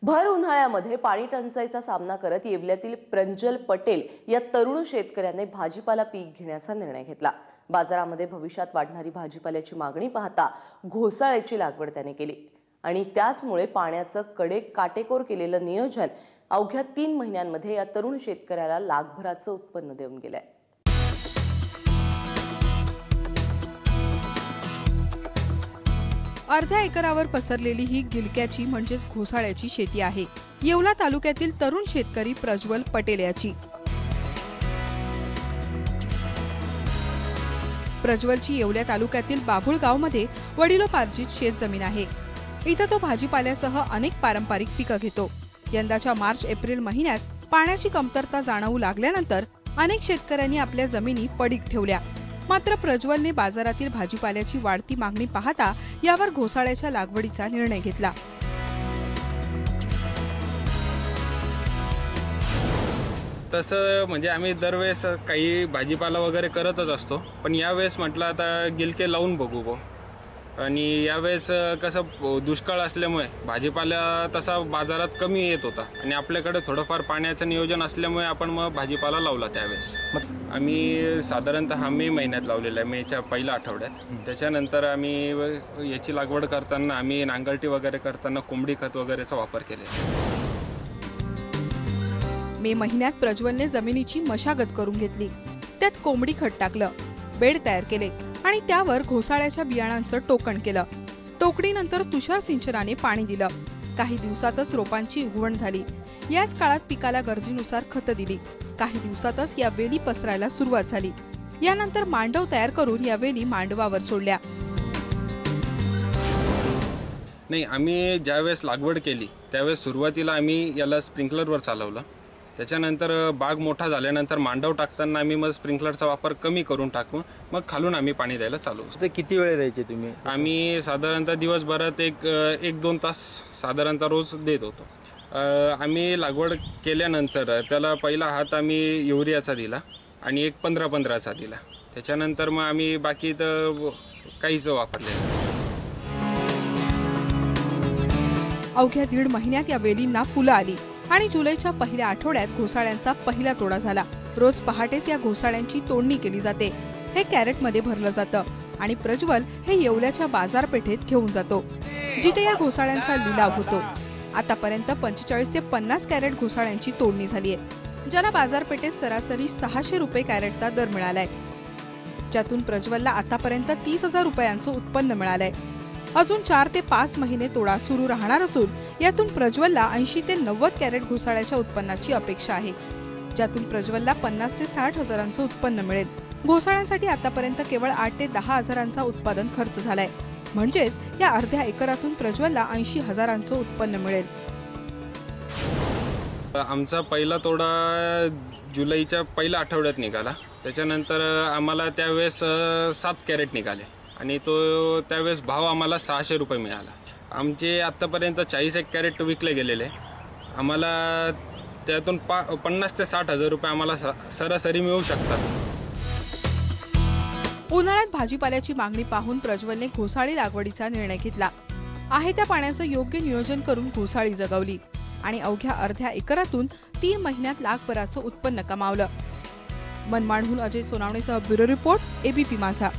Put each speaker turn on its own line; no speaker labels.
भर उन्हाळ्यामध्ये पाणी टंचाईचा सामना करत येवल्यातील प्रंजल पटेल या तरुण शेतकऱ्याने भाजीपाला पीक घेण्याचा निर्णय घेतला। बाजारामध्ये भविष्यात वाढणारी भाजीपाल्याची मागणी पाहता घोसाळ्याची लागवड त्याने केली आणि त्याचमुळे पाण्याचं काटेकोर केलेलं नियोजन अवघ्या 3 महिन्यांमध्ये या तरुण शेतकऱ्याला लाखभराचं उत्पन्न देऊन गेलंय।
अर्ध्या एकरावर पसरलेली ही गिलक्याची म्हणजेच घोसाळ्याची शेती आहे। येवला तालुक्यातील तरुण शेतकरी प्रज्वल पटेल याची। प्रज्वलची येवल्या तालुक्यातील बाभुळगावमध्ये वडिलोपार्जित शेतजमीन आहे। इथं तो भाजीपाल्यासह अनेक पारंपरिक पिकं घेतो। यंदाच्या मार्च-एप्रिल महिन्यात पाण्याची कमतरता जाणवू लागल्यानंतर अनेक शेतकऱ्यांनी आपल्या जमिनी पडीक ठेवल्या। मात्र प्रज्वलने बाजारातील भाजीपाल्याची वाढती मागणी पाहता यावर घोसाळ्याच्या लागवडीचा निर्णय घेतला।
तसं म्हणजे आम्ही दरवेळेस काही भाजीपाला वगैरे करतच असतो, पण यावेळेस म्हटलं आता गिलके लावून बघू आणि यावेळेस कसं दुष्काळ असल्यामुळे भाजीपाला तसा बाजारात कमी येत होता आणि आपल्याकडे थोडंफार पाण्याचं नियोजन असल्यामुळे आपण मग भाजीपाला लावला। त्यावेळेस आम्ही साधारणतः मे महिन्यात लावलेला आहे, मेच्या पहिल्या आठवड्यात। त्याच्यानंतर आम्ही याची लागवड करताना आम्ही नांगरटी वगैरे करताना कोंबडी खत वगैरेचा वापर केला।
मे महिन्यात प्रज्वलने जमिनीची मशागत करून घेतली, त्यात कोंबडी खत टाकलं, बेड तयार केले आणि त्यावर घोसाळ्याच्या बियाणांचं टोकण केलं। टोकणीनंतर तुषार सिंचनाने पाणी दिलं। काही दिवसातच रोपांची उगवण झाली। याच काळात पिकाला गरजेनुसार खतं दिली। काही दिवसातच या वेली पसरायला सुरुवात झाली। यानंतर मांडव तयार करून या वेली मांडवावर सोडल्या।
नाही, आम्ही ज्यावेळेस लागवड केली त्यावेळेस सुरुवातीला आम्ही याला स्प्रिंकलरवर चालवलं। त्याच्यानंतर बाग मोठा झाल्यानंतर मांडव टाकताना आम्ही मग स्प्रिंकलरचा वापर कमी करून टाकून मग खालून आम्ही पाणी द्यायला चालू।
ते किती वेळ द्यायचे तुम्ही?
आम्ही साधारणतः दिवसभरात एक 2 तास साधारणतः रोज देत होतो। आम्ही लागवड केल्यानंतर त्याला पहिला हात आम्ही युरियाचा दिला आणि एक 15-15चा दिला। त्याच्यानंतर मग आम्ही बाकी तर काहीच वापरले।
अवघ्या 1.5 महिन्यात या वेलींना फुलं आली आणि जुलैच्या पहिल्या आठवड्यात घोसाळ्यांचा पहिला तोडा झाला। रोज पहाटेच या घोसाळ्यांची तोडणी केली जाते। हे कॅरेटमध्ये भरलं जातं आणि प्रज्वल हे येवल्याच्या बाजारपेठेत घेऊन जातो, जिथे या घोसाळ्यांचा लिलाव होतो। आतापर्यंत 45 ते 50 कॅरेट घोसाळ्यांची तोडणी झाली आहे, ज्याला बाजारपेठेत सरासरी 600 रुपये कॅरेटचा दर मिळालाय, ज्यातून प्रज्वलला आतापर्यंत 30,000 रुपयांचं उत्पन्न मिळालंय। अजून 4 ते 5 महिने तोडा सुरू राहणार असून यातून प्रज्वलला 80 ते 90 कॅरेट घोसाळ्याच्या उत्पन्नाची अपेक्षा आहे, ज्यातून प्रज्वलला 50 ते 60 हजारांचं उत्पन्न मिळेल। घोसाळ्यांसाठी आतापर्यंत केवळ 8 ते 10 हजारांचा उत्पादन खर्च झालाय, म्हणजेच या अर्ध्या एकरातून प्रज्वलला 80 हजारांचं उत्पन्न मिळेल।
आमचा पहिला तोडा जुलैच्या पहिल्या आठवड्यात निघाला। त्याच्यानंतर आम्हाला त्यावेळेस 7 कॅरेट निघाले आणि तो त्यावेळेस भाव आम्हाला 600 रुपये मिळाला। आमचे आत्तापर्यंत 40 कॅरेट विकले गेलेले। आम्हाला त्यातून 50 ते 60 हजार रुपये आम्हाला सरासरी मिळू शकतात।
उन्हाळ्यात भाजीपाल्याची मागणी पाहून प्रज्वलने घोसाळी लागवडीचा निर्णय घेतला आहे। त्या पाण्याचं योग्य नियोजन करून घोसाळी जगवली आणि अवघ्या अर्ध्या एकरातून 3 महिन्यात लाखभराचं उत्पन्न कमावलं। मनमाडहून अजय सोनावणेसह ब्युरो रिपोर्ट, एबीपी माझा।